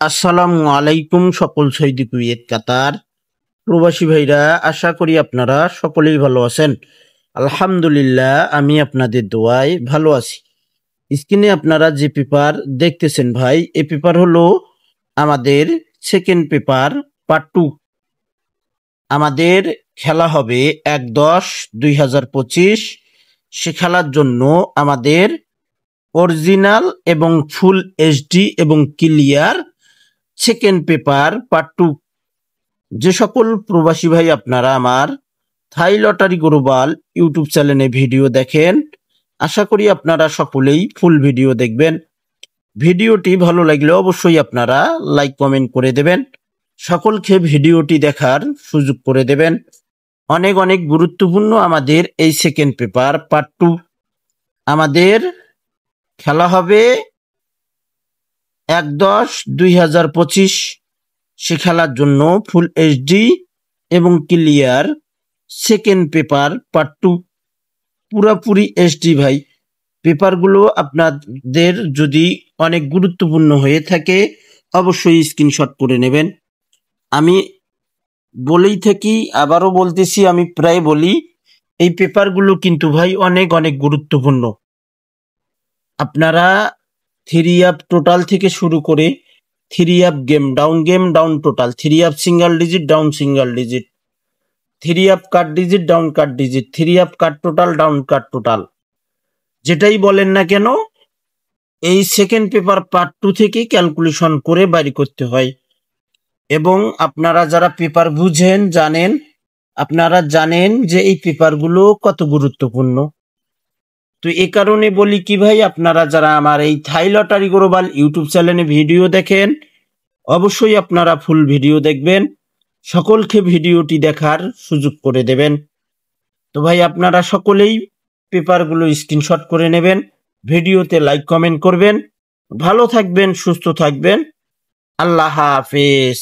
আসসালামু আলাইকুম সকল সৌদি কুয়েত কাতার প্রবাসী ভাইরা, আশা করি আপনারা সকলেই ভালো আছেন। আলহামদুলিল্লাহ, আমি আপনাদের দোয়ায় ভালো আছি। স্ক্রিনে আপনারা যে পেপার দেখতেছেন ভাই, এই পেপার হলো আমাদের সেকেন্ড পেপার পার্ট 2। আমাদের খেলা হবে 1-10-2025। সে খেলার জন্য আমাদের অরিজিনাল এবং ফুল এইচডি এবং ক্লিয়ার সেকেন্ড পেপার পার্ট 2। যে সকল প্রবাসী ভাই আপনারা আমার থাই লটারি গ্লোবাল ইউটিউব চ্যানেলে ভিডিও দেখেন, আশা করি আপনারা সকলেই ফুল ভিডিও দেখবেন। ভিডিওটি ভালো লাগলে অবশ্যই আপনারা লাইক কমেন্ট করে দেবেন, সকলকে ভিডিওটি দেখার সুযোগ করে দেবেন। অনেক অনেক গুরুত্বপূর্ণ আমাদের এই সেকেন্ড পেপার পার্ট 2। আমাদের খেলা হবে 1-10-2025। সে খেলার জন্য ফুল এইচডি এবং ক্লিয়ার সেকেন্ড পেপার পার্ট 2, পুরাপুরি এইচডি ভাই। পেপারগুলো আপনাদের যদি অনেক গুরুত্বপূর্ণ হয়ে থাকে অবশ্যই স্ক্রিনশট করে নেবেন। আমি বলেই থাকি, আবারও বলতেছি, আমি প্রায় বলি, এই পেপারগুলো কিন্তু ভাই অনেক অনেক গুরুত্বপূর্ণ। আপনারা 3 আপ টোটাল থেকে শুরু করে 3 up game down total, 3 up single digit down single digit, 3 up cut digit down cut digit, 3 up cut total down cut total, যেটাই বলেন না কেন এই সেকেন্ড পেপার পার্ট 2 থেকে ক্যালকুলেশন করে বাইর করতে হয়। এবং আপনারা যারা পেপার বুঝেন জানেন, আপনারা জানেন যে এই পেপারগুলো কত গুরুত্বপূর্ণ। তো এই কারণে বলি কি ভাই, আপনারা যারা আমার এই থাই লটারি গ্লোবাল ইউটিউব চ্যানেলে ভিডিও দেখেন অবশ্যই আপনারা ফুল ভিডিও দেখবেন, সকলকে ভিডিওটি দেখার সুযোগ করে দেবেন। তো ভাই আপনারা সকলেই পেপারগুলো স্ক্রিনশট করে নেবেন, ভিডিওতে লাইক কমেন্ট করবেন। ভালো থাকবেন, সুস্থ থাকবেন, আল্লাহ হাফেজ।